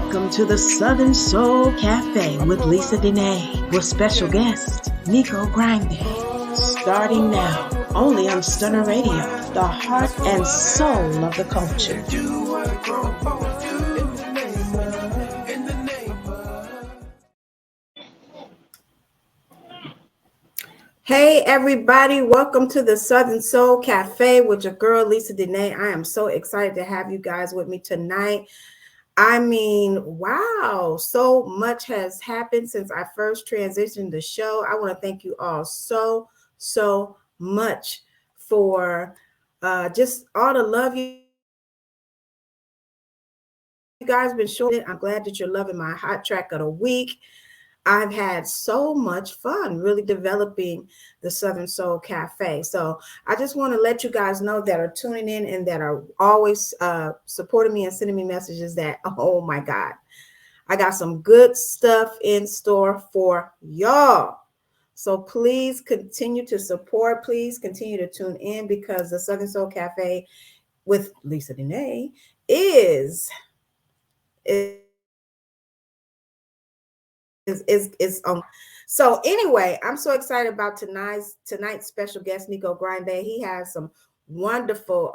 Welcome to the Southern Soul Cafe with Lisa Denae with special guest NEKO GRINDAY. Starting now, only on Stunner Radio, the heart and soul of the culture. Hey everybody, welcome to the Southern Soul Cafe with your girl Lisa Denae. I am so excited to have you guys with me tonight. I mean, wow, so much has happened since I first transitioned the show. I want to thank you all so much for just all the love you guys been showing. I'm glad that you're loving my hot track of the week. I've had so much fun really developing the Southern Soul Cafe. So I just want to let you guys know that are tuning in and that are always supporting me and sending me messages that, oh my God, I got some good stuff in store for y'all. So please continue to support. Please continue to tune in because the Southern Soul Cafe with Lisa Denae is so anyway, I'm so excited about tonight's special guest, NEKO GRINDAY. He has some wonderful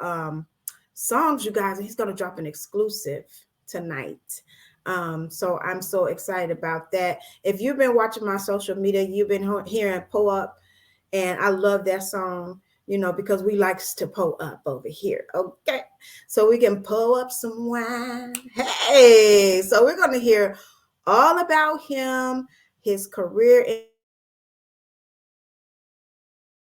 songs, you guys, and he's going to drop an exclusive tonight. So I'm so excited about that. If you've been watching my social media, you've been hearing Pull Up, and I love that song, you know, because we likes to pull up over here. Okay, so we can pull up some wine. Hey, so we're going to hear all about him, his career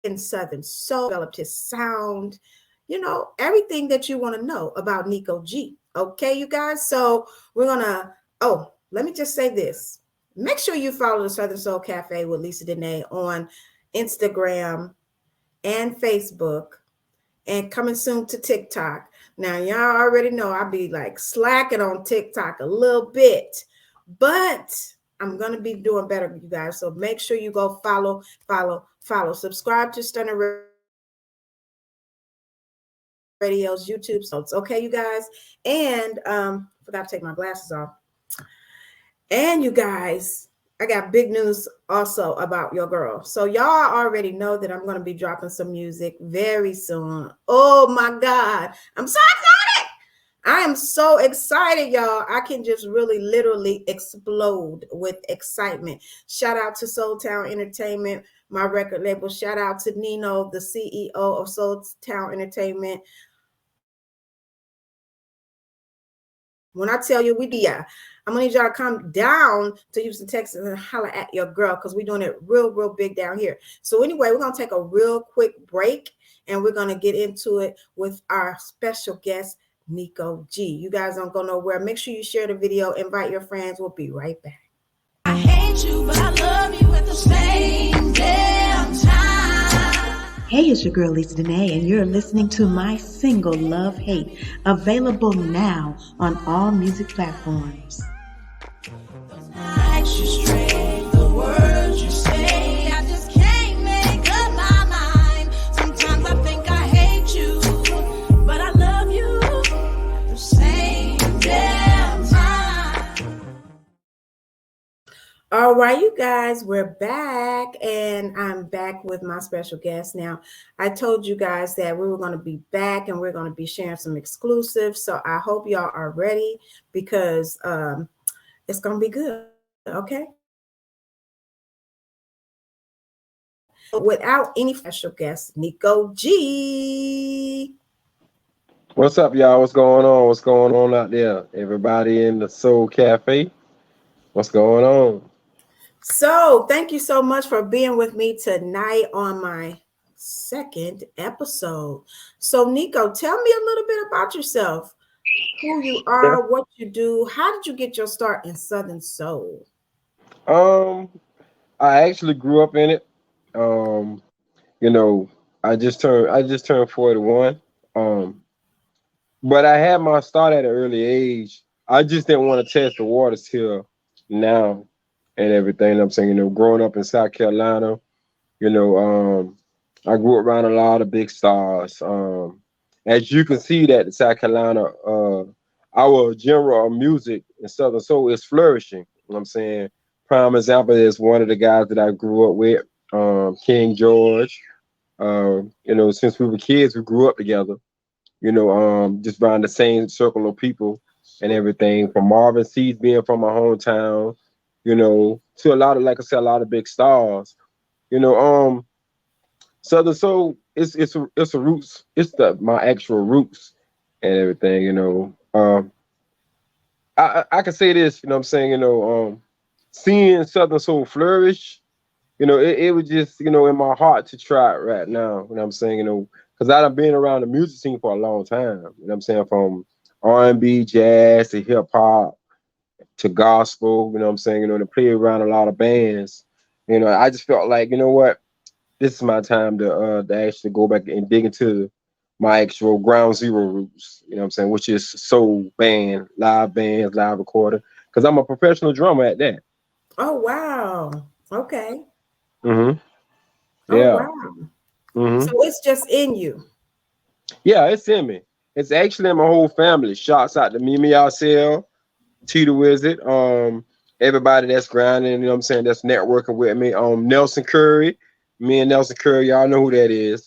in Southern Soul, developed his sound, you know, everything that you want to know about NEKO G. Okay, you guys. So we're gonna, let me just say this. Make sure you follow the Southern Soul Cafe with Lisa Denae on Instagram and Facebook, and coming soon to TikTok. Now, y'all already know I'll be like slacking on TikTok a little bit, but I'm going to be doing better, you guys. So make sure you go follow. Subscribe to Stunner Radio's YouTube. So it's okay, you guys. And forgot to take my glasses off. And you guys, I got big news also about your girl. So y'all already know that I'm going to be dropping some music very soon. Oh my God. I'm so excited. I am so excited, y'all. I can just really literally explode with excitement. Shout out to Soul Town Entertainment, my record label. Shout out to Nino, the CEO of Soul Town Entertainment. When I tell you I'm gonna need y'all to come down to Houston, Texas and holler at your girl because we're doing it real big down here. So anyway, we're gonna take a real quick break and we're gonna get into it with our special guest, NEKO G. You guys don't go nowhere. Make sure you share the video, invite your friends. We'll be right back. I hate you, but I love you at the same damn time. Hey, it's your girl Lisa Denae, and you're listening to my single Love Hate, available now on all music platforms. You straight, the words you say, I just can't make up my mind. Sometimes I think I hate you, but I love you the same damn time. All right, you guys, we're back, and I'm back with my special guest. Now, I told you guys that we were going to be back, and we're going to be sharing some exclusives, so I hope y'all are ready because it's going to be good, okay? Without any special guest, NEKO G. What's up, y'all? What's going on? What's going on out there? Everybody in the Soul Cafe? What's going on? So thank you so much for being with me tonight on my second episode. So NEKO, tell me a little bit about yourself, who you are, what you do. How did you get your start in Southern Soul? I actually grew up in it. You know, I just turned 41. But I had my start at an early age. I just didn't want to test the waters till now and everything. I'm saying, you know, growing up in South Carolina, you know, I grew up around a lot of big stars. As you can see that South Carolina, our genre of music in Southern Soul is flourishing. You know what I'm saying? Prime example is one of the guys that I grew up with, King George. Since we were kids, we grew up together. Just around the same circle of people and everything. From Marvin Seeds being from my hometown, to a lot of, like I said, a lot of big stars. You know, Southern Soul, it's a roots. It's my actual roots and everything. I can say this. You know what I'm saying. Seeing Southern Soul flourish. It was just in my heart to try it right now. You know what I'm saying. Because I've been around the music scene for a long time. You know what I'm saying, from R&B, jazz to hip hop to gospel. You know what I'm saying. To play around a lot of bands. I just felt like, what, this is my time to actually go back and dig into my actual ground zero roots. You know what I'm saying, which is soul band, live bands, live recording. Because I'm a professional drummer at that. Oh, wow. Okay. Mm-hmm. Oh, Yeah. wow. Mm-hmm. So it's just in you. Yeah, it's in me. It's actually in my whole family. Shouts out to Mimi Arcel, T the Wizard, everybody that's grinding, you know what I'm saying, that's networking with me. Nelson Curry, me and Nelson Curry, y'all know who that is.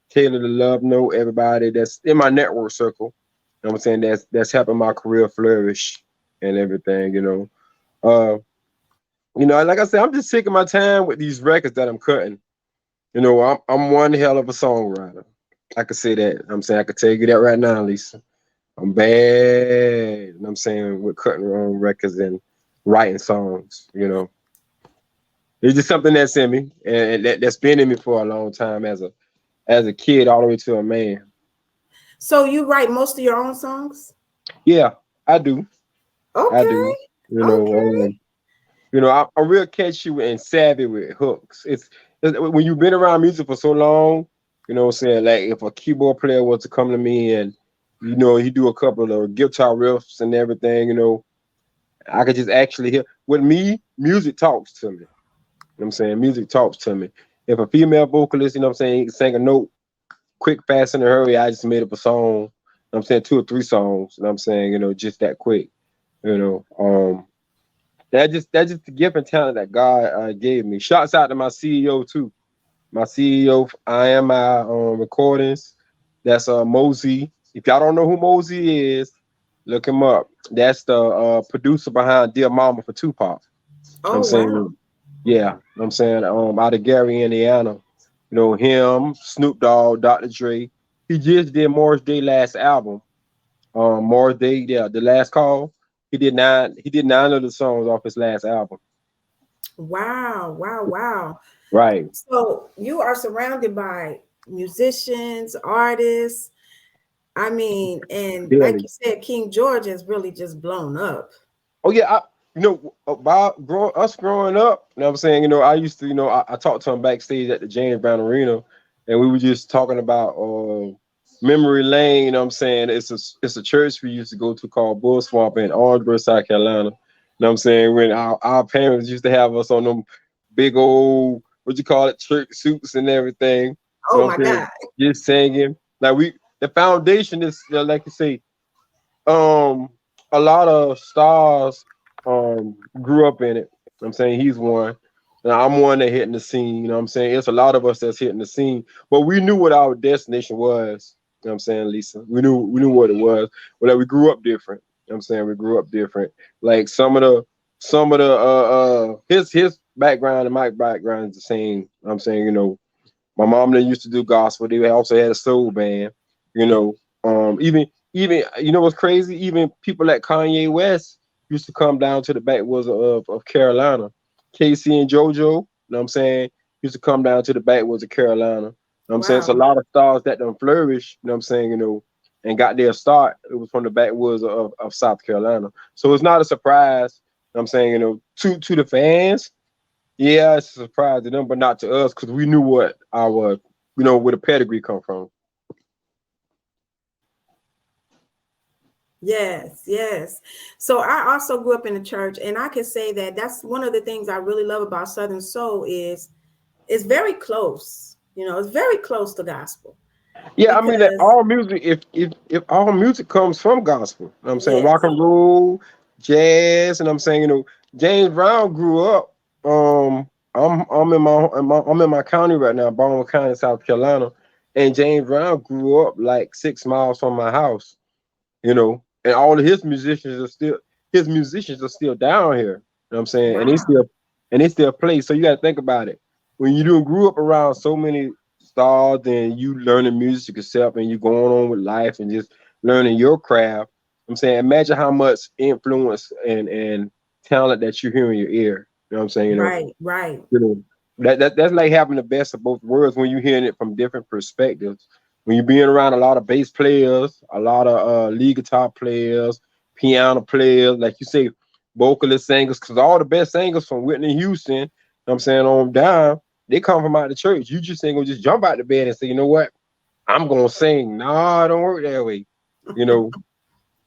Taylor the Love Note, everybody that's in my network circle. You know what I'm saying, that's helping my career flourish and everything. Like I said, I'm just taking my time with these records that I'm cutting. I'm one hell of a songwriter. I could say that. I'm saying I could tell you that right now, Lisa. I'm bad. You know what I'm saying, with cutting records and writing songs. It's just something that's in me, and that's been in me for a long time as a kid, all the way to a man. So you write most of your own songs? Yeah, I do. I Okay. do. You know, Okay. um, I'm real catchy and savvy with hooks. It's when you've been around music for so long. You know what I'm saying? Like, if a keyboard player was to come to me and he do a couple of guitar riffs and everything. I could just actually hear. With me, music talks to me. You know what I'm saying? Music talks to me. If a female vocalist, you know what I'm saying, can sing a note quick, fast, in a hurry, I just made up a song. You know what I'm saying, 2 or 3 songs. You know what I'm saying, just that quick. You know, that's just the gift and talent that God gave me. Shouts out to my CEO too. My CEO, I am my recordings. That's Mosey. If y'all don't know who Mosey is, look him up. That's the producer behind Dear Mama for Tupac. Oh, I'm wow. saying, yeah. I'm saying, out of Gary, Indiana. Him, Snoop Dogg, Dr. Dre. He just did Morris Day last album. Morris Day, yeah, the last call. He did nine of the songs off his last album. Wow. Wow. Wow. Right. So you are surrounded by musicians, artists. I mean, and like Daily. you said, King George has really just blown up. Oh yeah, about us growing up, you know what I'm saying, I used to, I talked to him backstage at the James Brown Arena, and we were just talking about memory lane. You know what I'm saying, it's a church we used to go to called Bull Swamp in Orangeburg, South Carolina. You know what I'm saying, when our parents used to have us on them big old, what you call it, church suits and everything. You Oh know what my I'm saying, God. just singing. Like, the foundation is, like you say, um, a lot of stars grew up in it. I'm saying he's one. Now I'm one that hitting the scene. You know what I'm saying? It's a lot of us that's hitting the scene. But we knew what our destination was. You know what I'm saying, Lisa? We knew what it was. But like, we grew up different. You know what I'm saying? We grew up different. Like, some of the his background and my background is the same. You know what I'm saying, my mom, they used to do gospel. They also had a soul band. You know, even what's crazy? Even people like Kanye West used to come down to the backwoods of Carolina. Casey and JoJo, you know what I'm saying, used to come down to the backwoods of Carolina. You know what I'm saying? It's a Wow. lot of stars that done flourish, you know what I'm saying, and got their start. It was from the backwoods of South Carolina. So it's not a surprise, you know what I'm saying, to the fans. Yeah, it's a surprise to them, but not to us, because we knew what our, where the pedigree come from. Yes, yes. So I also grew up in the church, and I can say that that's one of the things I really love about Southern Soul is it's very close. It's very close to gospel. Yeah, I mean that because all music, if all music comes from gospel, you know what I'm saying, rock yes, and roll, jazz, and I'm saying, James Brown grew up. I'm in my county right now, Baltimore County, South Carolina, and James Brown grew up like 6 miles from my house, and all of his musicians are still down here. You know what I'm saying? wow, And they still play. So you gotta think about it. When you do grew up around so many stars and you learning music yourself and you going on with life and just learning your craft, I'm saying imagine how much influence and talent that you hear in your ear. You know what I'm saying? right, right, You know that's like having the best of both worlds when you're hearing it from different perspectives. When you're being around a lot of bass players, a lot of lead guitar players, piano players, like you say, vocalist singers, because all the best singers from Whitney Houston, you know what I'm saying, on down, they come from out the church. You just ain't gonna just jump out the bed and say, you know what, I'm gonna sing. Nah, it don't work that way. You know,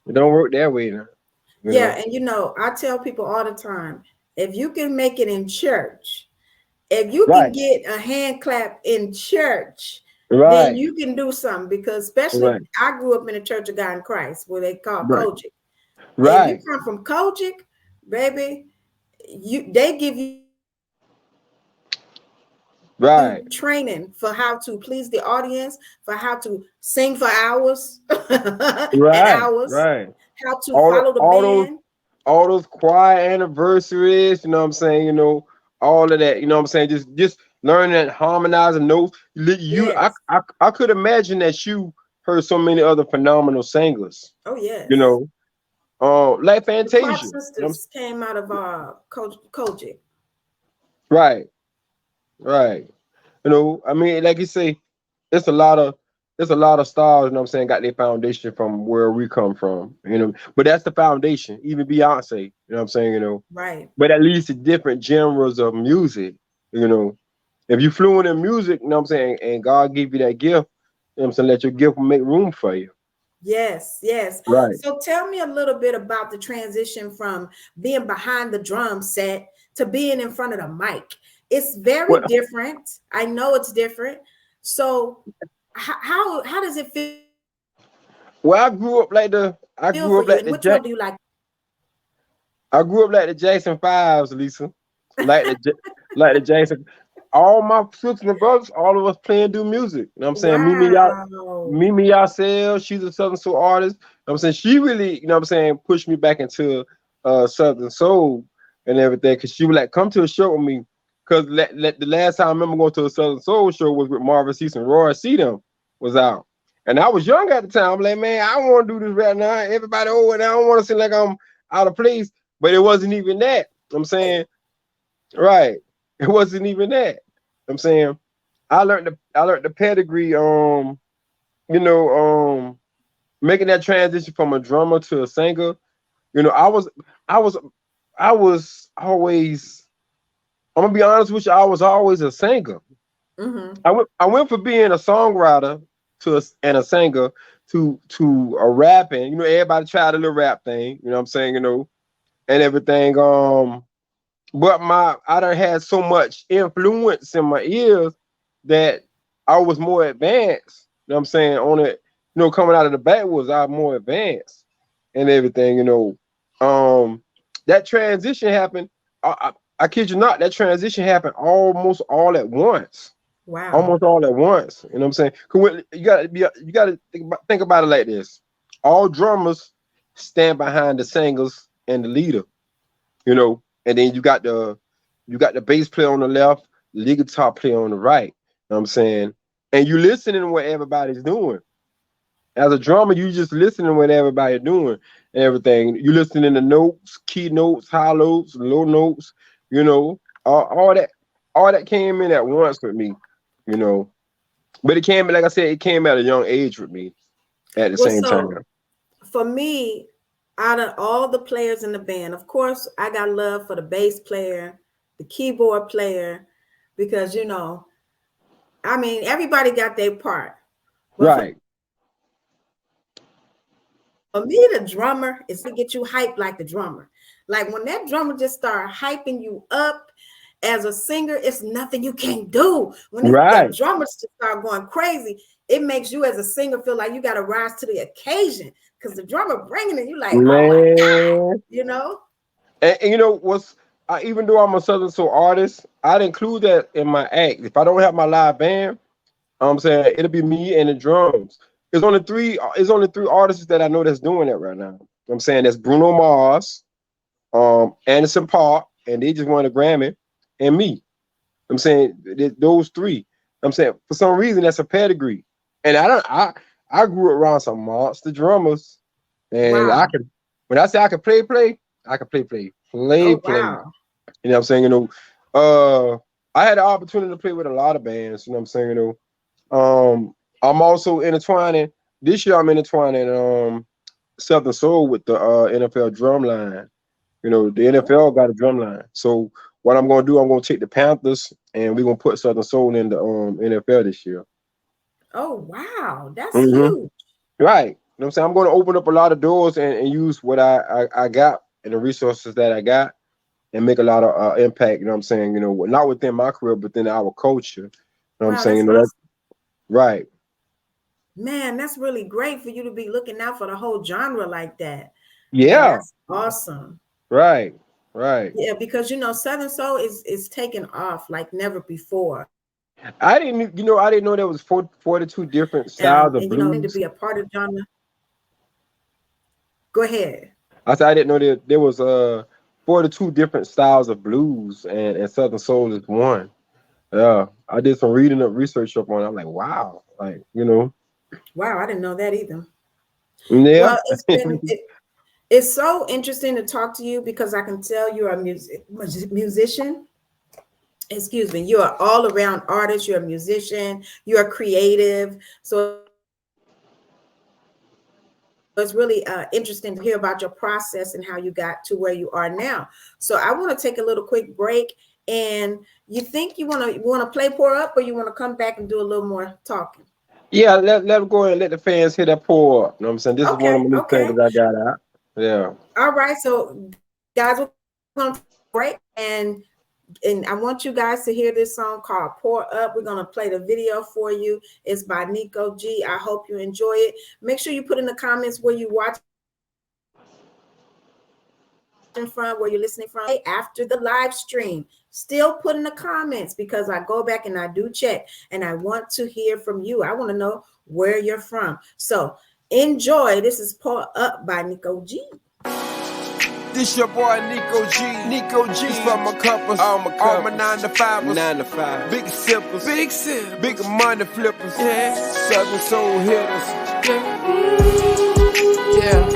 it don't work that way now. You yeah. know. And I tell people all the time, if you can make it in church, if you can Right, get a hand clap in church, then right, you can do something. Because especially right, I grew up in the Church of God in Christ, where they call right, Kojic. If you right, come from Kojic, baby, they give you right, training for how to please the audience, for how to sing for hours and right, hours, right. how to all the, follow the all those band. all those choir anniversaries, you know what I'm saying, all of that, you know what I'm saying, just learning and harmonizing notes. Yes. I could imagine that you heard so many other phenomenal singers, Oh, you yes. know, like The Clark Fantasia. sisters came out of Kojic. Right, right. I mean, like you say, it's a lot of it's a lot of stars, you know what I'm saying, got their foundation from where we come from, But that's the foundation. Even Beyonce, you know what I'm saying. Right. But at least the different genres of music, you know. If you fluent in music, you know what I'm saying, and God give you that gift, you know what I'm saying, let your gift make room for you. Yes, yes. Right. So tell me a little bit about the transition from being behind the drum set to being in front of the mic. It's very Well, different. I know it's different. So how does it well, I feel grew for up you? like And the which one Jack do you like? I grew up like the Jackson Fives, Lisa. Like like the Jackson. All my sisters and brothers, all of us playing do music. You know what I'm saying? Wow. Mimi Yacel, she's a Southern Soul artist. You know what I'm saying? She really, what I'm saying, pushed me back into Southern Soul and everything. Cause she would like come to a show with me. Cause the last time I remember going to a Southern Soul show was with Marvin Cease and Roy C. them was out. And I was young at the time. I'm like, man, I want to do this right now. Everybody old and I don't want to seem like I'm out of place. But it wasn't even that. I'm saying, right. It wasn't even that. I'm saying I learned the pedigree, you know, making that transition from a drummer to a singer. You know, I was I was always I'm gonna be honest with you, I was always a singer. Mm-hmm. I went from being a songwriter and a singer to a rapping. You know, everybody tried a little rap thing, you know what I'm saying, and everything. But I done had so much influence in my ears that I was more advanced. You know what I'm saying? On it, coming out of the backwoods, I was more advanced and everything. Um, that transition happened. I kid you not, that transition happened almost all at once. Wow. Almost all at once. You know what I'm saying? 'Cause you gotta think about it like this. All drummers stand behind the singers and the leader, and then you got the bass player on the left, lead guitar player on the right. You know what I'm saying? And you listening to what everybody's doing. As a drummer, you just listening to what everybody's doing and everything. You listening to notes, key notes, high notes, low notes, all that came in at once with me, you know. But it came, like I said, it came at a young age with me at the Well, same time. so for me, out of all the players in the band, of course, I got love for the bass player, the keyboard player, because I mean, everybody got their part. But for Right, me, the drummer is to get you hyped like the drummer. Like when that drummer just start hyping you up as a singer, it's nothing you can't do. When the right, drummers just start going crazy, it makes you as a singer feel like you got to rise to the occasion because the drummer bringing it. You like, oh my God, Man. you know? And you know what's even though I'm a Southern Soul artist, I'd include that in my act. If I don't have my live band, I'm saying it'll be me and the drums. There's only three artists that I know that's doing that right now. I'm saying that's Bruno Mars, Anderson Park, and they just won a Grammy, and me. I'm saying those three. I'm saying for some reason that's a pedigree. And I grew around some monster drummers. And I Wow. can when I say I can play, I can play. Oh, Play. wow. You know what I'm saying? I had the opportunity to play with a lot of bands, you know what I'm saying, I'm also intertwining this year. I'm intertwining Southern Soul with the NFL drum line. You know, the NFL got a drum line. So what I'm gonna do, I'm gonna take the Panthers and we're gonna put Southern Soul in the NFL this year. Oh, wow. That's Hmm. huge. Right. You know what I'm saying? I'm gonna open up a lot of doors and use what I got and the resources that I got and make a lot of impact, you know what I'm saying? Not within my career, but within our culture. You know what I'm Wow, saying? that's awesome. Right. Man, that's really great for you to be looking out for the whole genre like that. Man, Yeah. that's awesome. Right. Right. Yeah, because Southern Soul is taking off like never before. I didn't know there was 42 different styles of And to blues. be a part of genre. Go ahead. I said I didn't know that there was 42 different styles of blues and Southern Soul is one. Yeah. I did some reading up research up on it. I'm like, wow. Wow, I didn't know that either. Yeah. Well, it's so interesting to talk to you because I can tell you're a musician. Excuse me. You're an all-around artist. You're a musician. You're creative. So it's really interesting to hear about your process and how you got to where you are now. So I want to take a little quick break. And you think you want to play Pour Up, or you want to come back and do a little more talking? Yeah, let them go ahead and let the fans hear that pour up. You know what I'm saying? This is one of Okay. my new Okay. singles I got out. Yeah. All right. So guys, we're going to break and I want you guys to hear this song called Pour Up. We're going to play the video for you. It's by NEKO G. I hope you enjoy it. Make sure you put in the comments where you watch from, where you're listening from after the live stream. Still put in the comments because I go back and I do check and I want to hear from you. I want to know where you're from. So enjoy. This is Pour Up by NEKO G. This your boy NEKO G. NEKO G. It's for my couples, all my 9 to 5ers, 9 to 5, big sippers, big money flippers, Southern Soul hitters, yeah.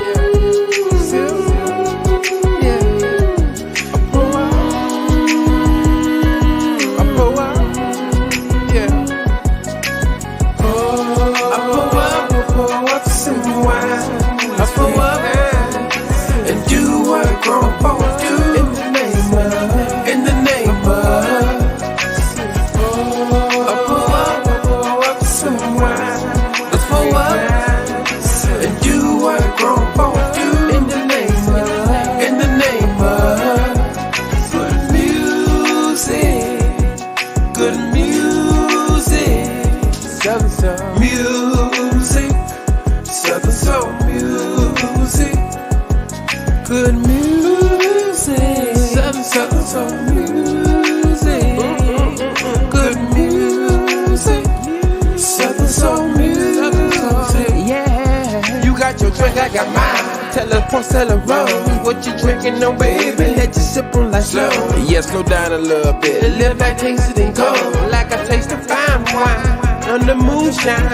I got mine. Tell us, pour, tell her roll. What you drinking on, baby? Let you sip on like slow. Yeah, slow down a little bit. A little bit tasted and cold, like I taste the fine wine. On the moonshine,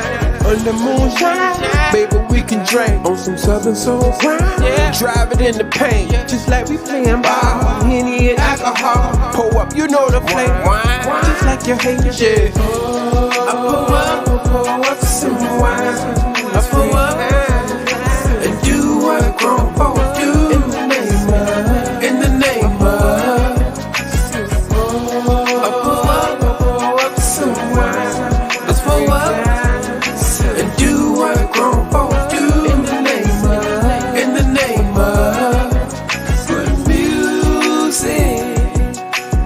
baby, we can drink on some Southern Soul grind. Yeah. Drive it in the paint, just like we playing ball. Henny and alcohol, pour up, you know the play. Wine, just like your hate, yeah. I pour up some wine. I pour up. Grown folk do in the name of pour up some wine. Let's pour up and do what grown folk do in the name of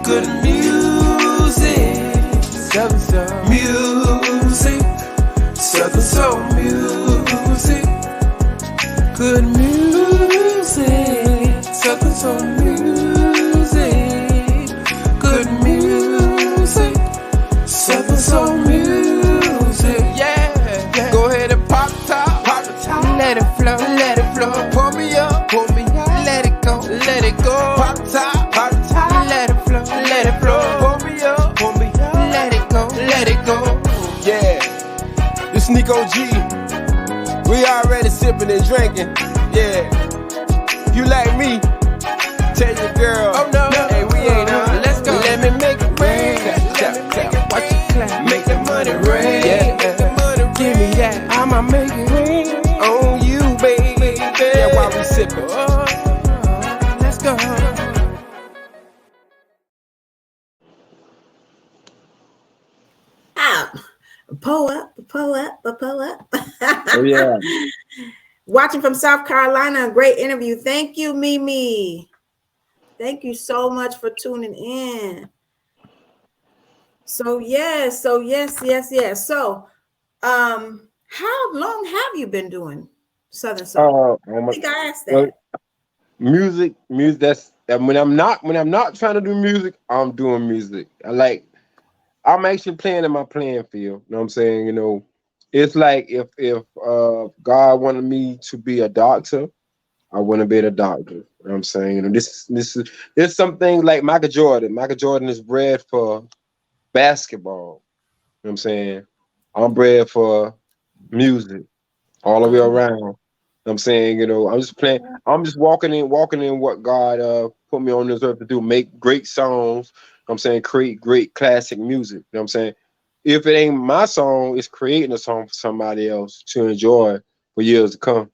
good music, Southern Soul music, Southern Good music, Southern soul music. Good music, Southern soul music. Yeah. Go ahead and pop top, let it flow, let it flow. Pull me up, let it go, let it go. Pop top, let it flow, let it flow. Pull me up, let it go, let it go. Yeah, this NEKO G. We already sipping and drinking, yeah. You like me? Tell your girl, oh no, hey, we ain't on. Let's go. Let me make it rain. Watch it clap, make the money rain. Yeah, give me that. I'ma make it rain on you, baby. Yeah, while we sipping. Oh, let's go. Pull up. Oh yeah. Watching from South Carolina, a great interview. Thank you, Mimi. Thank you so much for tuning in. So yes. So, how long have you been doing Southern Soul? I think I asked that. Music. That's when I'm not trying to do music, I'm doing music. I'm actually playing in my playing field. You know what I'm saying? You know, it's like if God wanted me to be a doctor, I want to be a doctor. You know what I'm saying? You know, there's some things like Michael Jordan. Michael Jordan is bred for basketball. You know what I'm saying? I'm bred for music all the way around. You know what I'm saying? You know, I'm just playing, I'm just walking in what God put me on this earth to do, make great songs. You know what I'm saying, create great classic music. You know what I'm saying? If it ain't my song, it's creating a song for somebody else to enjoy for years to come.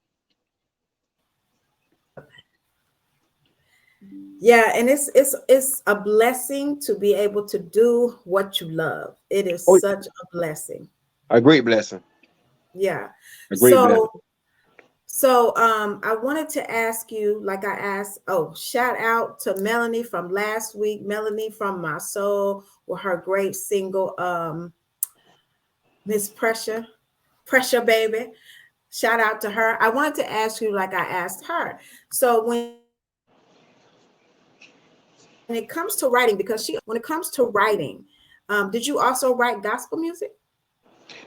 Yeah, and it's a blessing to be able to do what you love. It is such a blessing. A great blessing. Yeah. A great blessing. So I wanted to ask you, like I asked, shout out to Melanie from last week, Melanie from My Soul with her great single, Miss Pressure Baby. Shout out to her. I wanted to ask you, like I asked her. So when it comes to writing, when it comes to writing, did you also write gospel music?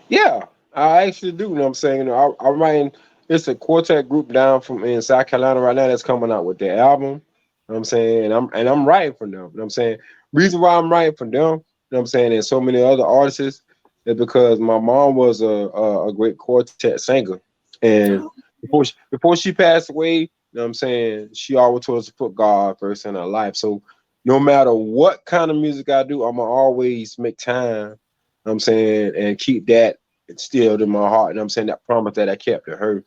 Yeah, I actually do. You know what I'm saying? You know, I'm writing. It's a quartet group down from in South Carolina right now that's coming out with their album. You know what I'm saying? And I'm writing for them. You know what I'm saying? Reason why I'm writing for them, you know what I'm saying, and so many other artists is because my mom was a great quartet singer. And before she passed away, you know what I'm saying, she always told us to put God first in her life. So no matter what kind of music I do, I'ma always make time, you know what I'm saying, and keep that instilled in my heart. And I'm saying that promise that I kept to her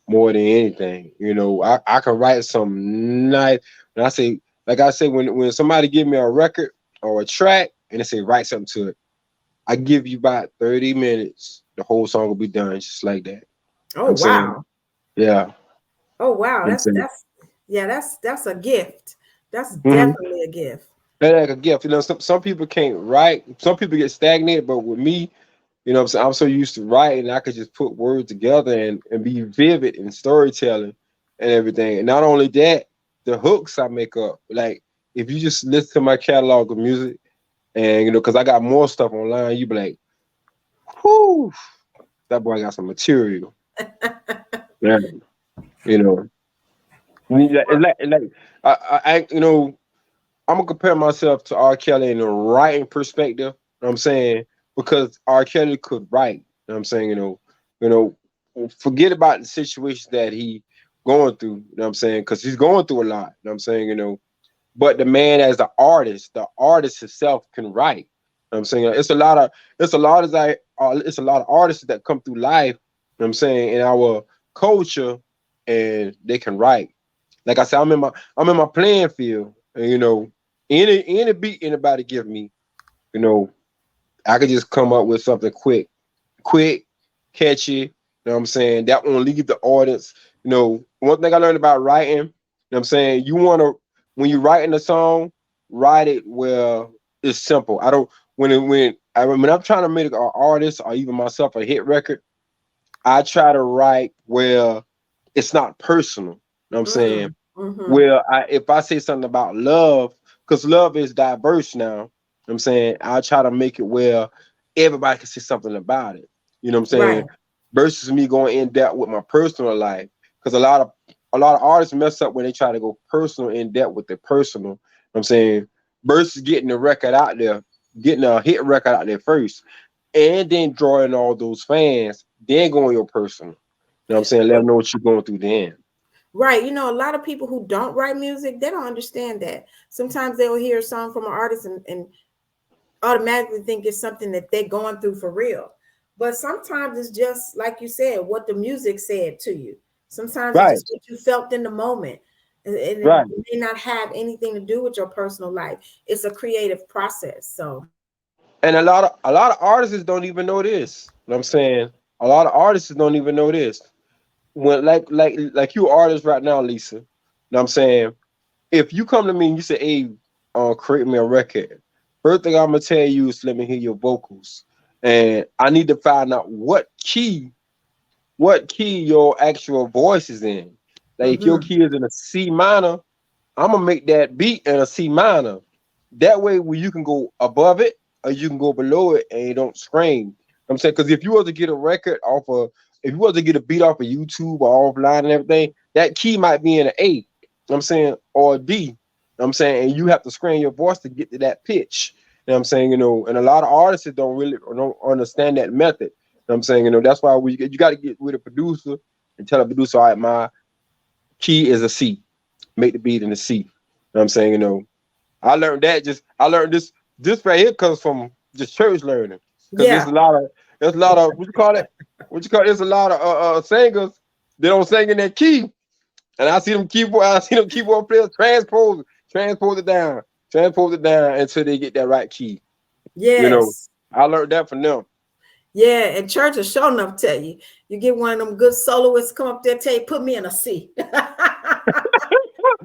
more than anything. You know, I can write some nice. And I say, like I say, when somebody give me a record or a track and they say write something to it, I give you about 30 minutes. The whole song will be done just like that. Oh, I'm wow. saying, yeah. Oh, wow. That's a gift. That's definitely a gift. That's like a gift. You know, some people can't write. Some people get stagnated, but with me, you know what I'm saying, I'm so used to writing, I could just put words together and be vivid in storytelling and everything. And not only that, the hooks I make up. Like, if you just listen to my catalog of music and, you know, because I got more stuff online, you be like, whoo, that boy got some material. Yeah, you know. I you know, I'm gonna compare myself to R. Kelly in the writing perspective. You know what I'm saying, because R. Kelly could write. You know what I'm saying, you know, forget about the situation that he going through. You know what I'm saying, because he's going through a lot. You know what I'm saying, you know, but the man as the artist himself can write. You know what I'm saying, it's a lot of artists that come through life. You know what I'm saying, in our culture, and they can write. Like I said, I'm in my playing field, and you know, any beat anybody give me, you know, I could just come up with something quick, catchy. You know what I'm saying? That won't leave the audience. You know, one thing I learned about writing, you know what I'm saying, you wanna, when you're writing a song, write it where it's simple. I don't when I'm trying to make an artist or even myself a hit record, I try to write where it's not personal. You know what I'm saying? Mm-hmm. Well, if I say something about love, because love is diverse now, you know what I'm saying, I try to make it where everybody can say something about it. You know what I'm saying? Right. Versus me going in depth with my personal life. Because a lot of artists mess up when they try to go personal in depth with their personal. You know what I'm saying? Versus getting the record out there, getting a hit record out there first, and then drawing all those fans, then going your personal. You know what I'm saying? Let them know what you're going through then. Right. You know, a lot of people who don't write music, they don't understand that. Sometimes they'll hear a song from an artist and automatically think it's something that they're going through for real. But sometimes it's just like you said, what the music said to you. Sometimes it's Right, just what you felt in the moment. And it right. may not have anything to do with your personal life. It's a creative process. So And a lot of artists don't even know this. You know what I'm saying? A lot of artists don't even know this. When like you artists right now, Lisa. You know what I'm saying? If you come to me and you say, hey, create me a record, first thing I'm gonna tell you is let me hear your vocals. And I need to find out what key your actual voice is in. Like if your mhm. key is in a C minor, I'm gonna make that beat in a C minor. That way, where you can go above it or you can go below it and you don't scream. You know what I'm saying, because if you were to get a record off of, if you were to get a beat off of YouTube or offline and everything, that key might be in an A. You know what I'm saying, or a D. You know what I'm saying, and you have to screen your voice to get to that pitch. You know what I'm saying, and a lot of artists don't really or don't understand that method. You know what I'm saying, that's why you got to get with a producer and tell a producer, all right, my key is a C, make the beat in the C. You know what I'm saying, I learned this right here comes from just church learning. Because Yeah. there's a lot of what you call it? There's a lot of singers they don't sing in that key. And I see them keyboard players transpose it down until they get that right key. You know. Yes. I learned that from them. Yeah. And church is sure enough tell you. You get one of them good soloists come up there, tell you, put me in a C.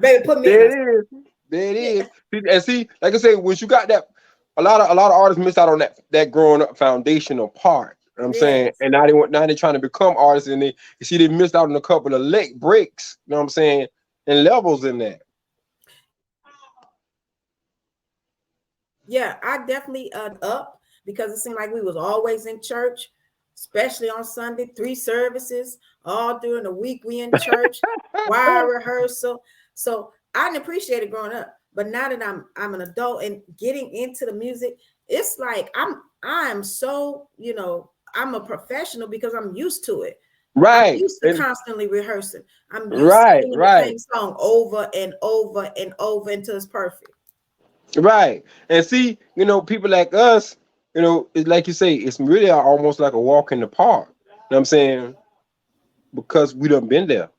Baby, put me in There a it is. There it C. is. And see, like I say, once you got that, a lot of artists miss out on that growing up foundational part. You know what I'm saying, Yes. and now they're trying to become artists, and you see they missed out on a couple of leg breaks. You know what I'm saying, and levels in that. Yeah, I definitely up because it seemed like we was always in church, especially on Sunday, 3 services, all during the week we in church, choir rehearsal. So I didn't appreciate it growing up. But now that I'm an adult and getting into the music, it's like I'm so, I'm a professional because I'm used to it. I'm Right, used to and constantly rehearsing. I'm used to right, singing the right, same song over and over and over until it's perfect. right. And see, people like us, it's like you say, it's really almost like a walk in the park. You know what I'm saying? Because we done been there.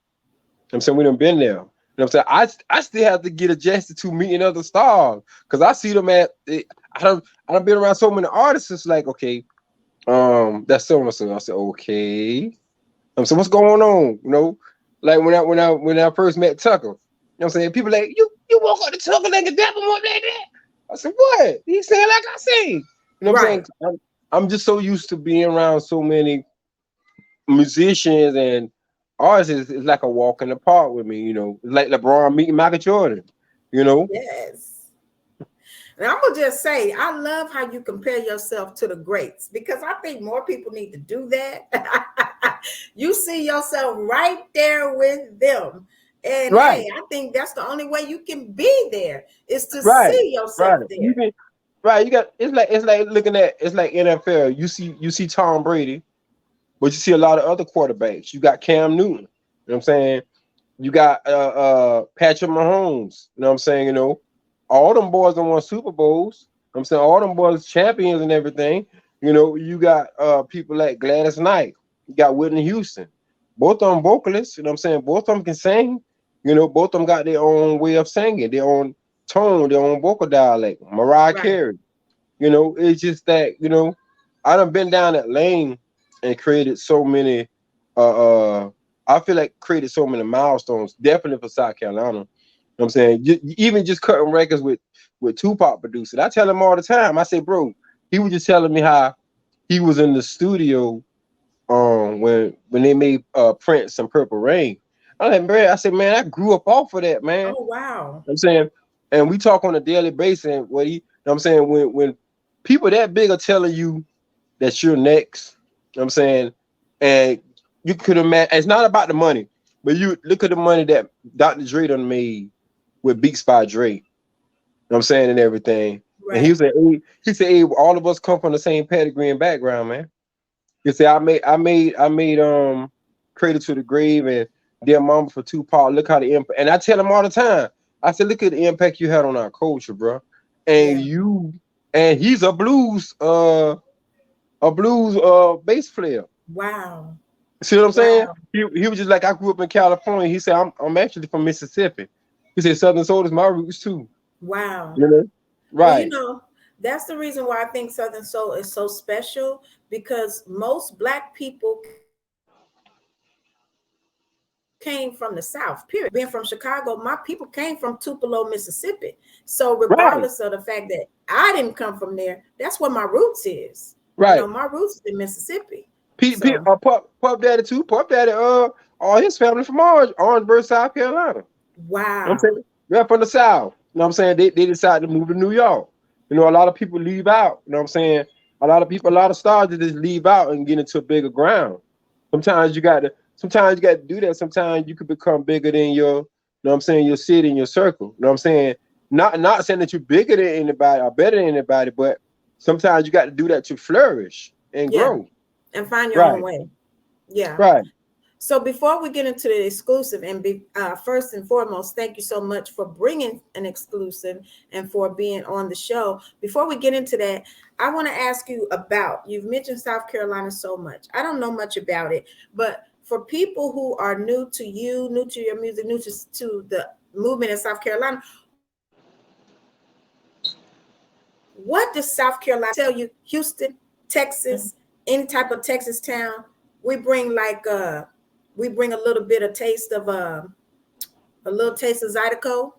I'm saying we done been there. You know what I'm saying? I still have to get adjusted to meeting other stars because I see them I don't been around so many artists. It's like, okay, that's so and so. I said, okay. So what's going on? Like when I first met Tucker, what I'm saying, people like you walk up to Tucker like a dapper one like that. I said, what? He said like I say. What I'm Right. saying? I'm just so used to being around so many musicians and artists is like a walk in the park with me, It's like LeBron meeting Michael Jordan, you know. Yes. And I'm gonna just say, I love how you compare yourself to the greats because I think more people need to do that. You see yourself right there with them. And Right, hey, I think that's the only way you can be there is to right, see right. yourself You there. can right. You got it's like looking at it's like NFL. You see Tom Brady, but you see a lot of other quarterbacks. You got Cam Newton. You know what I'm saying? You got Patrick Mahomes. You know what I'm saying? All them boys don't won Super Bowls. I'm saying all them boys champions and everything. You got people like Gladys Knight. You got Whitney Houston. Both of them vocalists. You know what I'm saying? Both of them can sing. Both of them got their own way of singing, their own tone, their own vocal dialect. Mariah Right. Carey. It's just that, I done been down that lane and created so many I feel like created so many milestones, definitely for South Carolina. You know what I'm saying? Even just cutting records with Tupac producers. I tell him all the time. I say, bro, he was just telling me how he was in the studio when they made Prince and Purple Rain. I'm like, man, I said, man, I grew up off of that, man. Oh wow. I'm saying, and we talk on a daily basis. And what he, I'm saying, when people that big are telling you that you're next, I'm saying, and you could imagine, it's not about the money, but you look at the money that Dr. Dre done made with Beats by Dre. You know what I'm saying, and everything. And Right. he said, hey, all of us come from the same pedigree and background, man. He said, I made Cradle to the Grave and Dear Mama for Tupac. Look how the impact, and I tell him all the time. I said, look at the impact you had on our culture, bro. And Yeah. you, and he's a blues bass player. Wow. See what I'm saying? Wow. He was just like, I grew up in California. He said, I'm actually from Mississippi. He said Southern Soul is my roots too. Wow. You know? Well, you Right. know, that's the reason why I think Southern Soul is so special, because most Black people came from the South, period. Being from Chicago, my people came from Tupelo, Mississippi. So Right. regardless of the fact that I didn't come from there, that's where my roots is. You know, Right. my roots is in Mississippi. Pete, So Pup Daddy too. Pup Daddy, all his family from Orangeburg, South Carolina. You know what I'm wow. saying? They're from the South. You know what I'm saying? They decided to move to New York. You know, a lot of people leave out. You know what I'm saying? A lot of people, a lot of stars that just leave out and get into a bigger ground. Sometimes you got to do that. Sometimes you could become bigger than your, you know what I'm saying, your city and your circle. You know what I'm saying? Not saying that you're bigger than anybody or better than anybody, but sometimes you got to do that to flourish and Yeah. grow. And find your own Right, way. Yeah. right. So before we get into the exclusive, and first and foremost, thank you so much for bringing an exclusive and for being on the show. Before we get into that, I want to ask you about, you've mentioned South Carolina so much. I don't know much about it, but for people who are new to you, new to your music, new to the movement in South Carolina, what does South Carolina tell you? Houston, Texas, any type of Texas town, we bring we bring a little bit of taste of a little taste of Zydeco.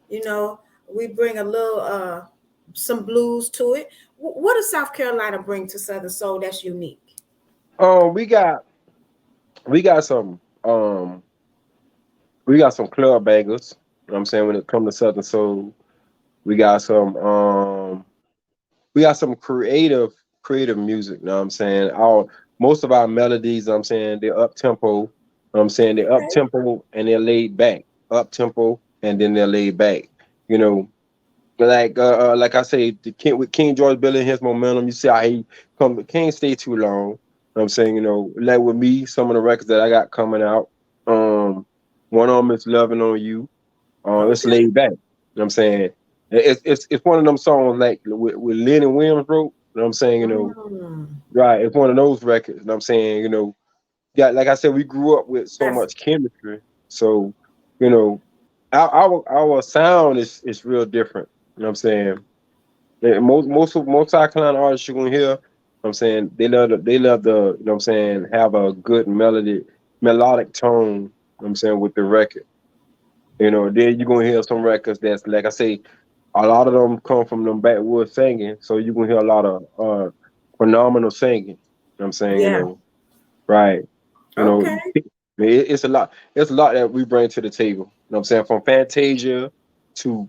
You know, we bring a little some blues to it. What does South Carolina bring to Southern Soul that's unique? Um, we got we got some we got some club bangers. You know what I'm saying, when it comes to Southern Soul, we got some creative music. You know what I'm saying? Our most of our melodies, you know what I'm saying, they're up tempo. You know what I'm saying, they're up Okay. tempo and they're laid back. Up tempo and then they're laid back. You know, like I say, with King George building his momentum, you see how he can't stay too long. You know what I'm saying, like with me, some of the records that I got coming out, um, one of them is Loving on You. It's Okay. laid back. You know what I'm saying? It's one of them songs like with Lenny Williams wrote. You know what I'm saying? Mm, Right. It's one of those records. You know what I'm saying? Yeah, like I said, we grew up with so that's much chemistry. So, you know, our sound is real different. You know what I'm saying? And most South Carolina artists you're gonna hear, you know what I'm saying, they love the, you know what I'm saying, have a good melodic tone, you know what I'm saying, with the record. Then you're gonna hear some records that's like I say, a lot of them come from them backwoods singing, so you're gonna hear a lot of phenomenal singing. You know what I'm saying, yeah. right. Okay. It's a lot that we bring to the table. You know what I'm saying? From Fantasia to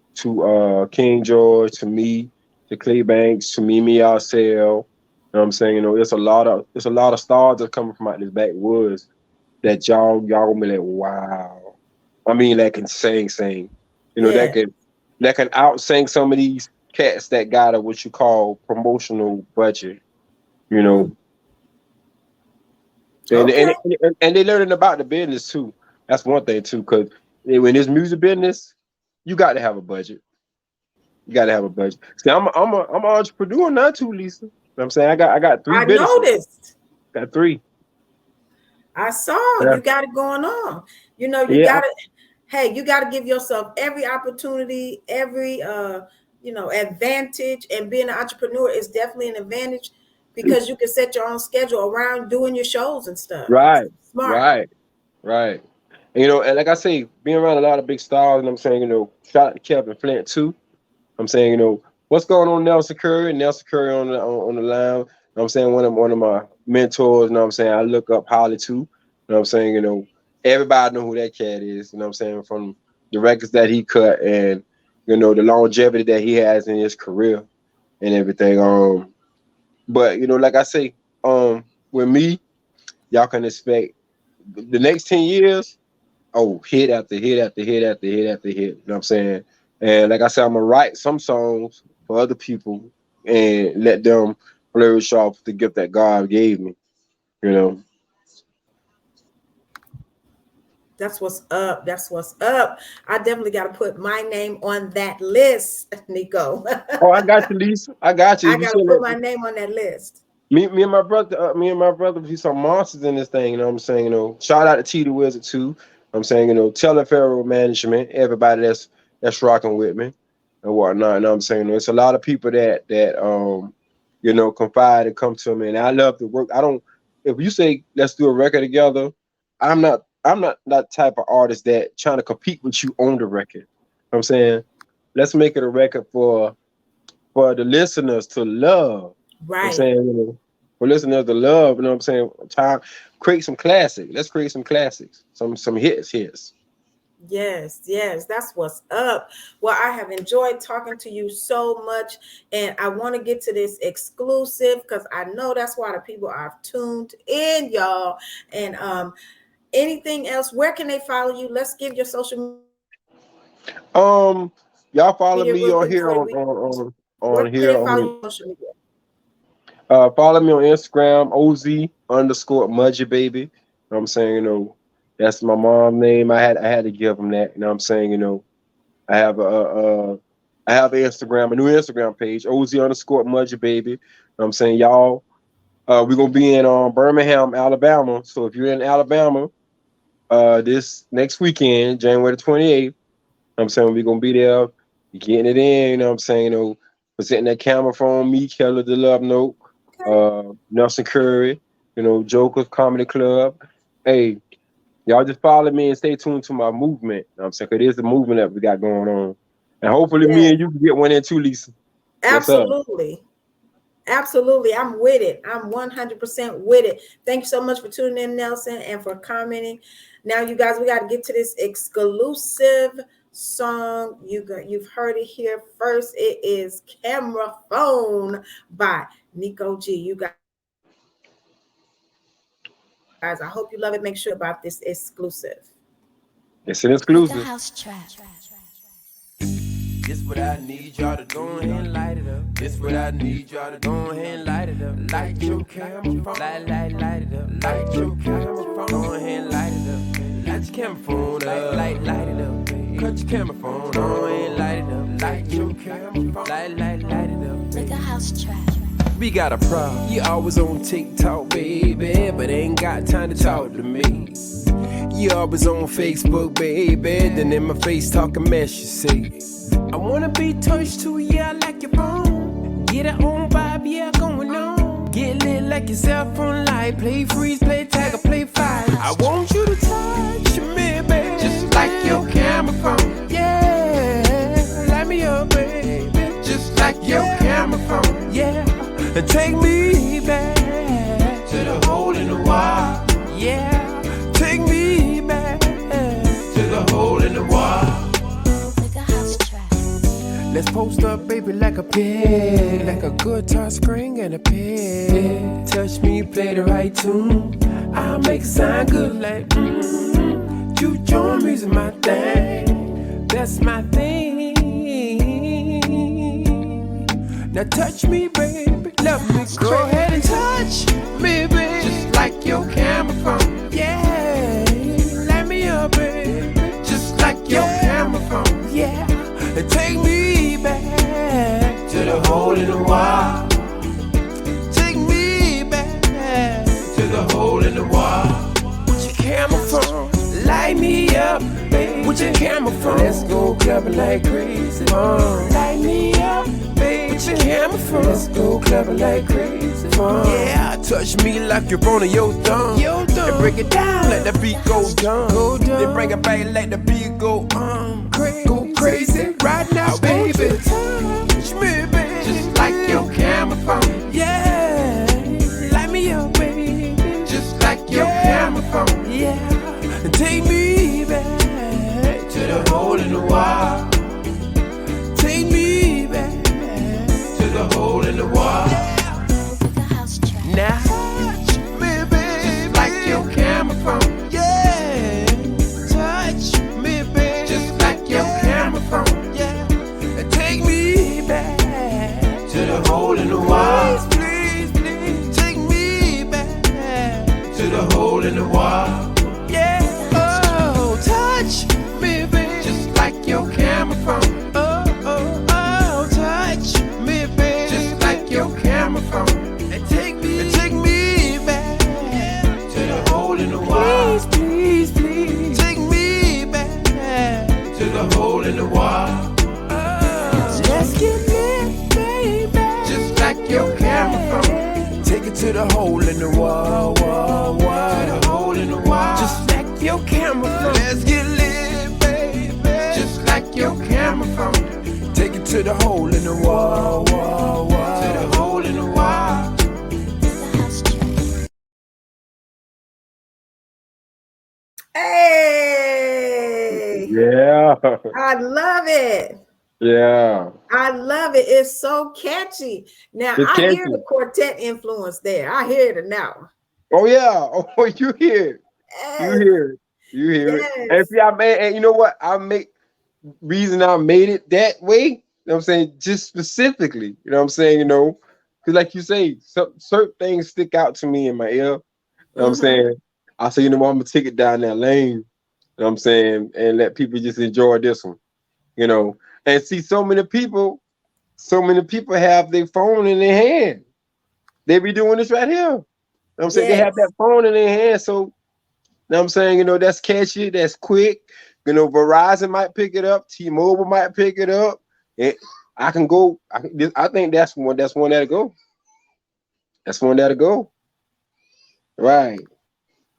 King George to me to Clay Banks to Mimi Arcel. You know what I'm saying? It's a lot of stars that coming from out this backwoods that y'all gonna be like, wow. I mean, that can sing. That Yeah. can out sing some of these cats that got a what you call promotional budget. You know, Mm, and okay. and and they learning about the business too. That's one thing too, because when it's music business, you got to have a budget. You got to have a budget. See, I'm an entrepreneur now too, Lisa. You know what I'm saying, I got three I businesses. noticed. Got three. I saw Yeah, you got it going on. You yeah, got to, hey, you got to give yourself every opportunity, every advantage, and being an entrepreneur is definitely an advantage because you can set your own schedule around doing your shows and stuff. right, Smart. right, right. And like I say, being around a lot of big stars, and I'm saying, shout out to Kevin Flint too. I'm saying, what's going on, Nelson Curry? Nelson Curry on the line. You know what I'm saying, one of my mentors. You know what I'm saying, I look up highly to. You know what I'm saying, everybody know who that cat is. You know what I'm saying? From the records that he cut and the longevity that he has in his career and everything. But like I say, with me, y'all can expect the next 10 years. Oh, hit after hit after hit after hit after hit. You know what I'm saying? And like I said, I'm gonna write some songs for other people and let them flourish off the gift that God gave me. You know. That's what's up. That's what's up. I definitely got to put my name on that list, Neko. Oh, I got you, Lisa. I got you. I If you got to said put that, my name on that list. me and my brother, we some monsters in this thing. You know what I'm saying? Shout out to T the Wizard too. I'm saying, Teleferro Management, everybody that's rocking with me and whatnot. You know what I'm saying? It's a lot of people that confide and come to me, and I love to work. I don't. If you say let's do a record together, I'm not that type of artist that trying to compete with you on the record. You know what I'm saying, let's make it a record for the listeners to love. You know what I'm Right. saying, for listeners to love. You know what I'm saying? Time create some classic. Let's create some classics. Some hits. Yes, yes, that's what's up. Well, I have enjoyed talking to you so much, and I want to get to this exclusive because I know that's why the people are tuned in, y'all. And anything else? Where can they follow you? Let's give your social Y'all follow media me real on quick here before on we. on Where on can here they follow on you on social media? follow me on Instagram, OZ_Mudgy Baby. You know what I'm saying? That's my mom's name. I had to give them that. You know what I'm saying? I have I have a new Instagram page, OZ_Mudgy Baby. You know what I'm saying? Y'all, we're gonna be in Birmingham, Alabama. So if you're in Alabama, this next weekend, January the 28th, I'm saying we're gonna be there, getting it in, you know what I'm saying, presenting that camera phone, me, Keller the Love Note, Nelson Curry, Joker's Comedy Club. Hey, y'all just follow me and stay tuned to my movement. You know what I'm saying? 'Cause it is the movement that we got going on. And hopefully me Yes, and you can get one in too, Lisa. What's up? absolutely. Absolutely. I'm with it. I'm 100% with it. Thank you so much for tuning in, Nelson, and for commenting. Now, you guys, we got to get to this exclusive song. You've heard it here first. It is Camera Phone by NEKO G. You guys, I hope you love it. Make sure about this exclusive. It's an exclusive. This what I need y'all to go ahead and light it up. This what I need y'all to go ahead and light it up. Light your camera phone. Light it up. Light your camera phone. Go ahead and light it up. Light your camera phone up. Light it up. Cut your camera phone on and light it up. Light your camera phone. Light it up. Like a house track. We got a problem. You always on TikTok, baby, but ain't got time to talk to me. You always on Facebook, baby, then in my face talking mess, you see. I wanna be touched too, yeah, I like your phone. Get it on vibe, yeah, going on. Get lit like your cell phone light. Play freeze, play tag, or play fight. I want you to touch me, baby, just like your camera phone. Yeah, light me up, baby, just like your camera phone. Yeah, and take me back to the hole in the wall. Yeah, take me back to the hole in the wall. Like a house track. Let's post up, baby, like a pig, like a good touch screen and a pig. Touch me, play the right tune. I'll make it sound good, like You join music, my thing. That's my thing. Now touch me, baby, love me. Go ahead and touch me, baby, just like your camera phone. Yeah, light me up, baby, just like your camera phone. Yeah, and take me back to the hole in the wall. Take me back to the hole in the wall. With your camera phone, light me up, baby. With your camera phone, let's go clubbing like crazy. Light me up, baby. With your camera phone, let's go clubbing like crazy. Yeah, touch me like you're on your thumb. And break it down, let the beat go dumb. Then bring it back, let the beat go go crazy right now, baby. Touch me, baby, just like your camera phone. Yeah, light me up, baby, just like your camera phone. Yeah, and Take me back to the hole in the wall. Take me back to the hole in the wall. Like a house track. Now touch me, baby, just like your camera phone. Yeah, touch me, baby, just like your camera phone. Yeah, and take me back to the hole in the wall. Please, please, take me back to the hole in the wall. Yeah, oh, touch me, baby, just like your camera phone. Oh, oh, oh, touch me, baby, just like your camera phone. And take me back to the hole in the wall. Please, please, please, take me back to the hole in the wall. Oh, let's get lit, baby, just like your camera phone. Take it to the hole in the wall, wall, wall. To the hole in the wall, just like your camera phone. Let's get lit, baby, just like your camera phone. Take it to the hole in the wall, wall, wall. To the hole in the wall. Like a house track. Hey, Yeah. I love it. Yeah. I love it. It's so catchy. Now It's I hear catchy. the quartet influence there. I hear it now. Oh yeah. Oh, you hear it. You Yes, hear it. You hear it. And yes. see, I made, and you know what? Reason I made it that way, you know what I'm saying? Just specifically, you know what I'm saying? You know, because like you say, certain things stick out to me in my ear. You know what I'm Mm-hmm. saying? I say, you know what, I'm gonna take it down that lane, you know what I'm saying, and let people just enjoy this one, you know. And see, so many people have their phone in their hand. They be doing this right here. You know what I'm saying? They have Yes, that phone in their hand. So, you know what I'm saying, you know, that's catchy, that's quick. You know, Verizon might pick it up, T-Mobile might pick it up. And I can go, I think that's one that'll go. That's one that'll go. Right.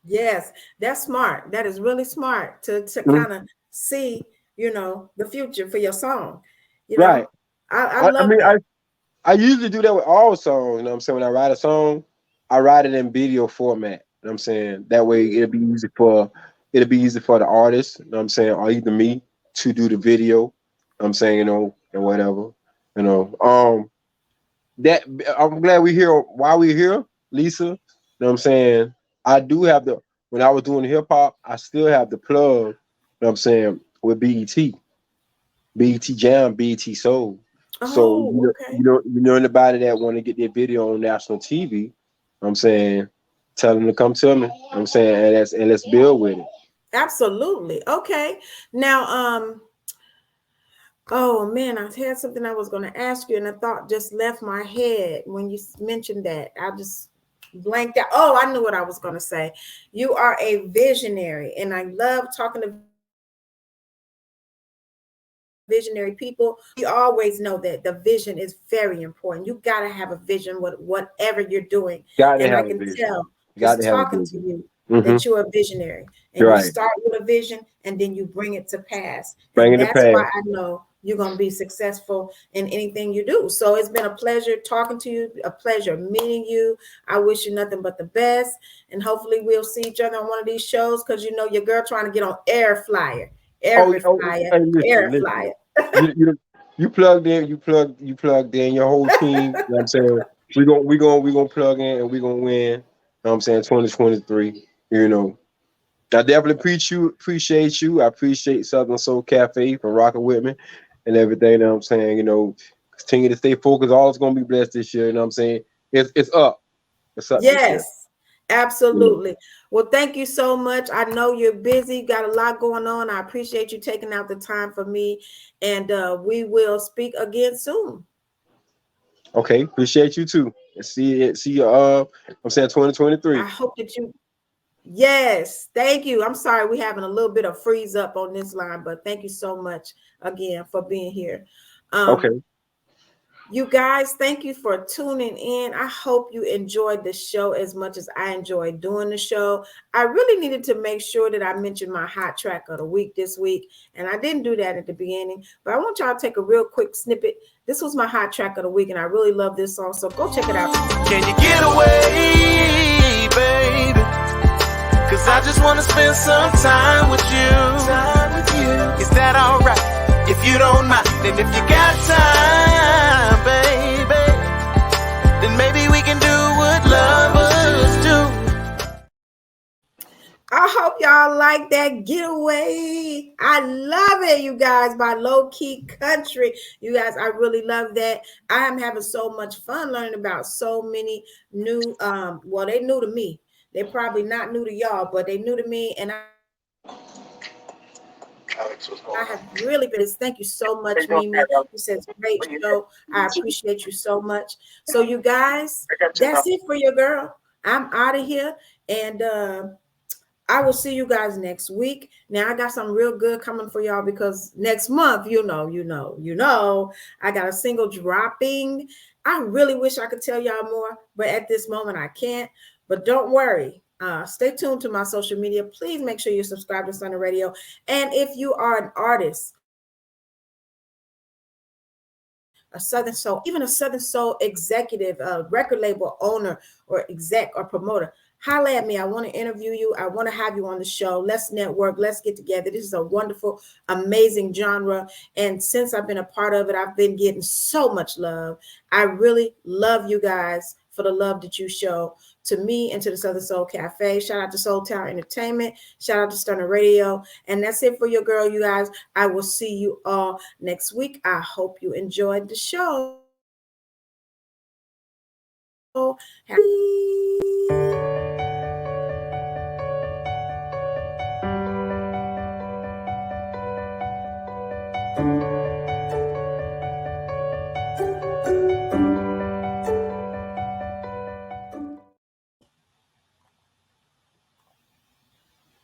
yes. That's smart. That is really smart to Mhm. kind of see, the future for your song. You Right. know, I I love mean, that. I usually do that with all songs. You know what I'm saying? When I write a song, I write it in video format. You know what I'm saying? That way it'll be easy for the artist, you know what I'm saying, or either me to do the video. You know what I'm saying, you know, and whatever. You know. That I'm glad we're here. While we're here, Lisa, you know what I'm saying? I do have the when I was doing hip hop, I still have the plug, you know what I'm saying, with BET Jam, BET Soul. So Oh, okay. you know anybody that want to get their video on national TV, you know what I'm saying, tell them to come to me. You know what I'm saying, and let's build with it. Absolutely. Okay. Now, oh man, I had something I was going to ask you, and a thought just left my head when you mentioned that. I just blanked out. Oh, I knew what I was going to say. You are a visionary, and I love talking to visionary people. We always know that the vision is very important. You got to have a vision with whatever you're doing. Got to And I have a can vision. tell Got just to have a talking to vision. you Mm-hmm. that you're a visionary, and you Right. start with a vision and then you bring it to pass. Bring And it to that's why pass. I know you're going to be successful in anything you do. So it's been a pleasure talking to you, a pleasure meeting you. I wish you nothing but the best. And hopefully we'll see each other on one of these shows, because your girl trying to get on Air Flyer, Oh, Every oh, Flyer, hey, Air listen. Flyer. You plugged in, you plugged in your whole team. You know what I'm saying? We gonna plug in and we gonna win. You know what I'm saying? 2023. You know. I definitely appreciate you. I appreciate Southern Soul Cafe for rocking with me and everything. You know what I'm saying? You know, continue to stay focused. All is gonna be blessed this year. You know what I'm saying? It's up. It's up this year. Yes, absolutely. Well, thank you so much. I know you're busy, got a lot going on. I appreciate you taking out the time for me, and we will speak again soon. Okay, appreciate you too. And see you I'm saying I 2023. hope that you, yes, thank you. I'm sorry we're having a little bit of freeze up on this line, but thank you so much again for being here. Um, Okay. You guys, thank you for tuning in. I hope you enjoyed the show as much as I enjoyed doing the show. I really needed to make sure that I mentioned my hot track of the week this week, and I didn't do that at the beginning, but I want y'all to take a real quick snippet. This was my hot track of the week, and I really love this song, so go check it out. Can you get away, baby? Cause I just wanna spend some time with you. Is that alright? If you don't mind, and if you got time, baby, then maybe we can do what lovers do. I hope y'all like that getaway. I love it, you guys, by Low Key Country. You guys, I really love that. I am having so much fun learning about so many new, well, they new to me. They're probably not new to y'all, but they new to me. And I have really been. Thank you so much, Mimi. You said it's a great show. I appreciate you so much. So, you guys, that's it for your girl. I'm out of here. And I will see you guys next week. Now, I got something real good coming for y'all because next month, you know, I got a single dropping. I really wish I could tell y'all more, but at this moment, I can't. But don't worry. Stay tuned to my social media. Please make sure you subscribe to Sunday Radio. And if you are an artist, a Southern Soul, even a Southern Soul executive, record label owner or exec or promoter, holla at me. I want to interview you. I want to have you on the show. Let's network. Let's get together. This is a wonderful, amazing genre. And since I've been a part of it, I've been getting so much love. I really love you guys for the love that you show to me and to the Southern Soul Cafe. Shout out to Soul Town Entertainment. Shout out to Stunner Radio. And that's it for your girl, you guys. I will see you all next week. I hope you enjoyed the show. Happy